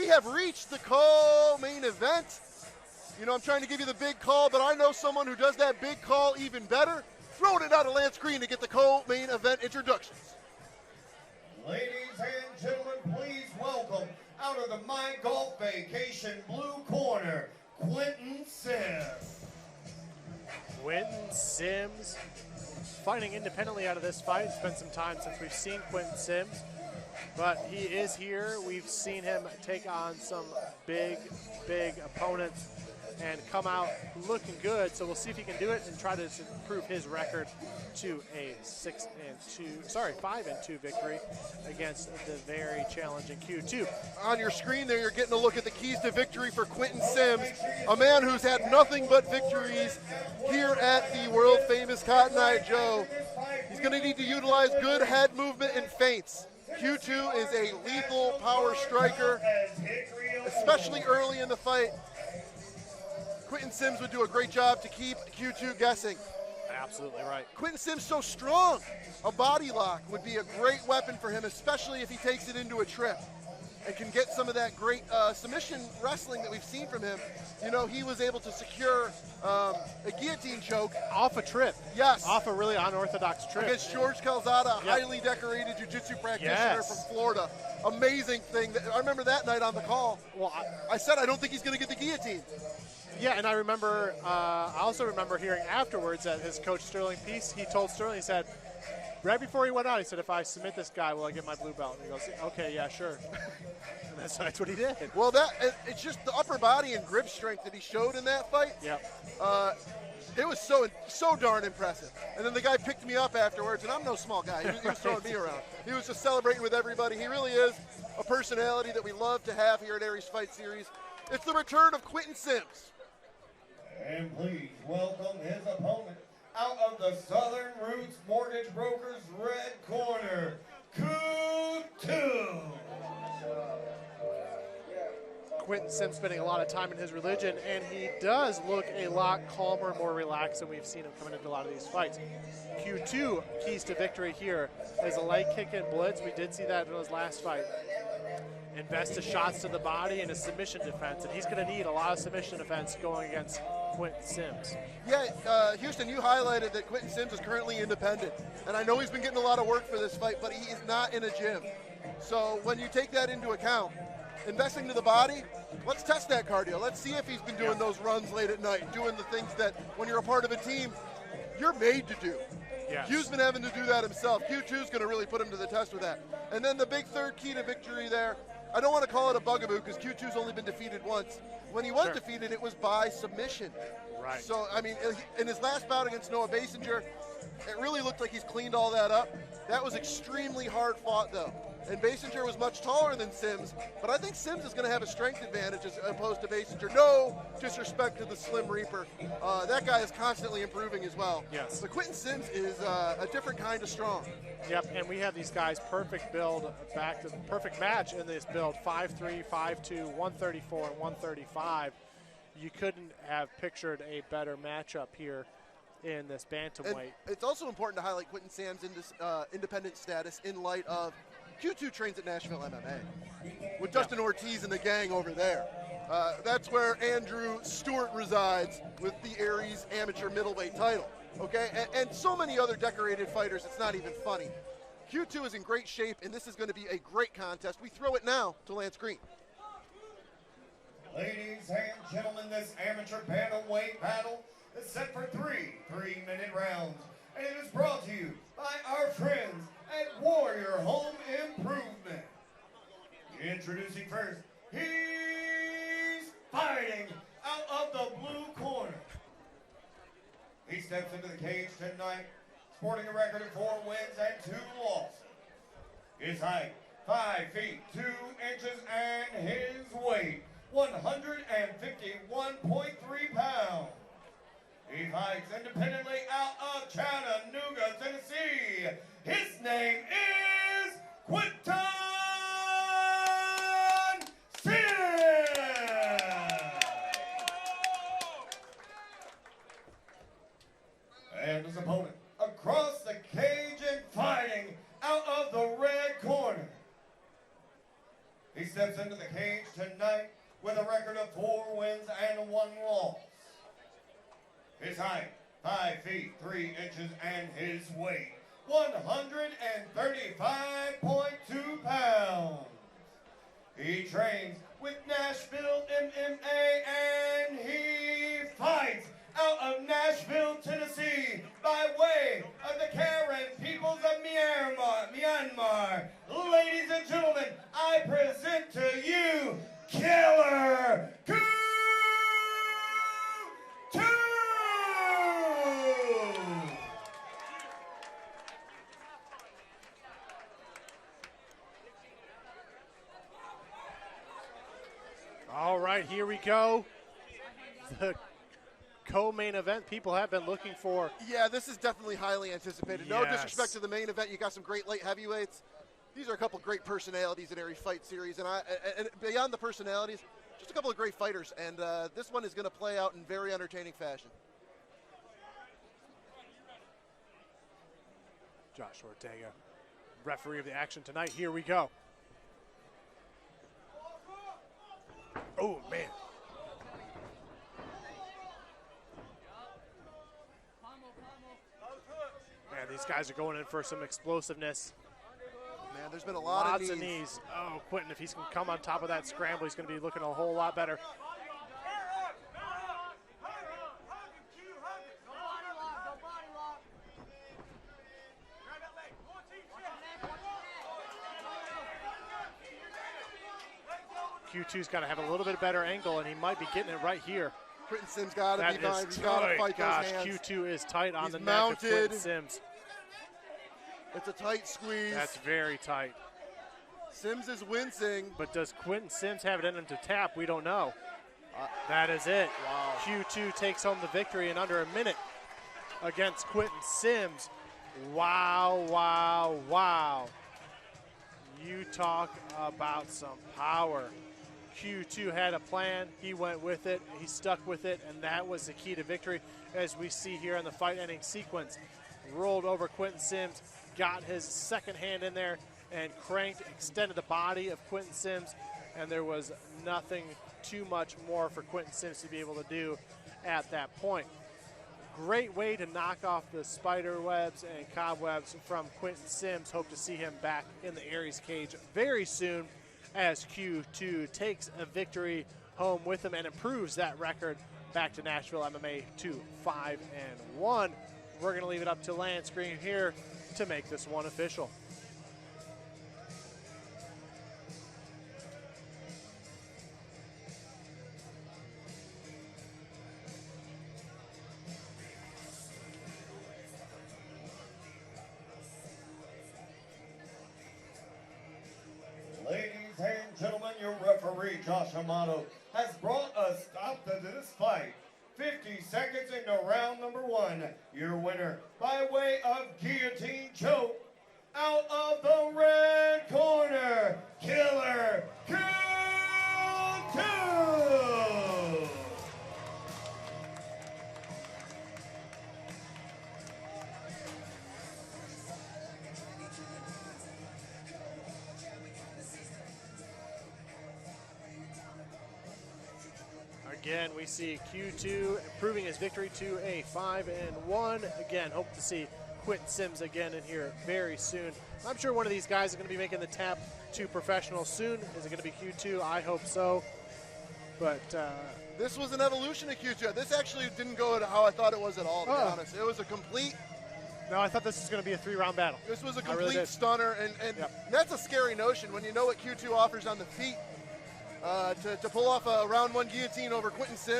have reached the co-main event. You know, I'm trying to give you the big call, but I know someone who does that big call even better. Throwing it out of Lance Green to get the co-main event introductions. Ladies and gentlemen, please welcome out of the My Golf Vacation blue corner, Quentin Sims. Quentin Sims fighting independently out of this fight. It's been some time since we've seen Quentin Sims, but he is here. We've seen him take on some big opponents and come out looking good. So we'll see if he can do it and try to improve his record to a 5-2 victory against the very challenging Kue Htoo. On your screen there, you're getting a look at the keys to victory for Quentin Sims, a man who's had nothing but victories here at the world famous Cotton Eye Joe. He's going to need to utilize good head movement and feints. Kue Htoo is a lethal power striker, especially early in the fight. Quentin Sims would do a great job to keep Kue Htoo guessing. Absolutely right. Quentin Sims so strong. A body lock would be a great weapon for him, especially if he takes it into a trip and can get some of that great submission wrestling that we've seen from him. You know, he was able to secure a guillotine choke. Off a trip. Yes. Off a really unorthodox trip. Against George Calzada, a highly decorated jiu-jitsu practitioner from Florida. Amazing thing. I remember that night on the call. Well, I said I don't think he's going to get the guillotine. Yeah, and I remember, I also remember hearing afterwards that his coach Sterling Peace, he told Sterling, he said, right before he went out, he said, if I submit this guy, will I get my blue belt? And he goes, okay, yeah, sure. And that's what he did. Well, it's just the upper body and grip strength that he showed in that fight. Yep. It was so darn impressive. And then the guy picked me up afterwards, and I'm no small guy. He was throwing me around. He was just celebrating with everybody. He really is a personality that we love to have here at Aries Fight Series. It's the return of Quentin Sims. And please welcome his opponent out of the Southern Roots Mortgage Brokers red corner, Kue Htoo. Quentin Sims spending a lot of time in his religion, and he does look a lot calmer, more relaxed than we've seen him coming into a lot of these fights. Kue Htoo, keys to victory here, is a leg kick and blitz. We did see that in his last fight. Invest his shots to the body and his submission defense, and he's going to need a lot of submission defense going against Quentin Sims. Yeah, Houston, you highlighted that Quentin Sims is currently independent, and I know he's been getting a lot of work for this fight, but he is not in a gym. So when you take that into account, investing to the body, let's test that cardio. Let's see if he's been doing those runs late at night, doing the things that when you're a part of a team, you're made to do. Yes. Hugh's been having to do that himself. Kue Htoo's going to really put him to the test with that. And then the big third key to victory there, I don't want to call it a bugaboo because Kue Htoo's only been defeated once. When he was defeated, it was by submission. Right. So, I mean, in his last bout against Noah Basinger, it really looked like he's cleaned all that up. That was extremely hard fought, though. And Basinger was much taller than Sims, but I think Sims is going to have a strength advantage as opposed to Basinger. No disrespect to the Slim Reaper. That guy is constantly improving as well. Yes. But Quentin Sims is a different kind of strong. Yep, and we have these guys perfect build, back to the perfect match in this build, 5'3", 5'2", 134, and 135. You couldn't have pictured a better matchup here in this bantamweight. And it's also important to highlight Quentin Sims' independent status in light of Kue Htoo trains at Nashville MMA with Dustin Ortiz and the gang over there. That's where Andrew Stewart resides with the Aries amateur middleweight title. Okay, and so many other decorated fighters, it's not even funny. Kue Htoo is in great shape, and this is going to be a great contest. We throw it now to Lance Green. Ladies and gentlemen, this amateur bantamweight battle is set for three-minute rounds. And it is brought to you by our friends at Warrior Home Improvement. Introducing first, he's fighting out of the blue corner. He steps into the cage tonight, sporting a record of 4 wins and 2 losses. His height, 5 feet 2 inches, and his weight, 151.3 pounds. He fights independently out of Chattanooga, Tennessee. His name is Quentin Sims. And his opponent across the cage and fighting out of the red corner. He steps into the cage tonight with a record of 4 wins and 1 loss. His height, 5 feet 3 inches, and his weight, 135.2 pounds. He trains with Nashville MMA, and he fights out of Nashville, Tennessee, by way of the Karen peoples of Myanmar. Ladies and gentlemen, I present to you Killer Kue Htoo! All right, here we go. The co-main event people have been looking for. Yeah, this is definitely highly anticipated. No Yes. disrespect to the main event. You got some great light heavyweights. These are a couple great personalities in every fight series. And beyond the personalities, just a couple of great fighters. And this one is going to play out in very entertaining fashion. Josh Ortega, referee of the action tonight. Here we go. Oh, man. Man, these guys are going in for some explosiveness. Man, there's been a lot Lots of knees. Oh, Quentin, if he can come on top of that scramble, he's going to be looking a whole lot better. Q2's got to have a little bit better angle, and he might be getting it right here. Quentin Sims got to be That fine. is He's got to tight. fight Gosh, those hands. Q2 is tight on He's the neck of mounted. Quentin Sims. It's a tight squeeze. That's very tight. Sims is wincing. But does Quentin Sims have it in him to tap? We don't know. That is it. Wow. Q2 takes home the victory in under a minute against Quentin Sims. Wow, wow, wow. You talk about some power. Q2 had a plan. He went with it. He stuck with it, and that was the key to victory, as we see here in the fight-ending sequence. Rolled over Quentin Sims, got his second hand in there, and cranked, extended the body of Quentin Sims, and there was nothing too much more for Quentin Sims to be able to do at that point. Great way to knock off the spider webs and cobwebs from Quentin Sims. Hope to see him back in the Aries cage very soon, as Q2 takes a victory home with him and improves that record back to Nashville MMA to 5-1. We're going to leave it up to Lance Green here to make this one official. Ladies and gentlemen, your referee, Josh Amato, has brought a stop to this fight. 50 seconds into round number 1. Your winner, by way of guillotine choke, out of the red corner, Killer Kue Htoo! Again, we see Q2 improving his victory to a 5-1. Again, hope to see Quentin Sims again in here very soon. I'm sure one of these guys is going to be making the tap to professional soon. Is it going to be Q2? I hope so. But This was an evolution of Q2. This actually didn't go how I thought it was at all, to be honest. It was a complete, no, I thought this was going to be a 3-round battle. this was a I really complete did. stunner, and Yep. that's a scary notion when you know what Q2 offers on the feet. To pull off a round 1 guillotine over Quentin Sims.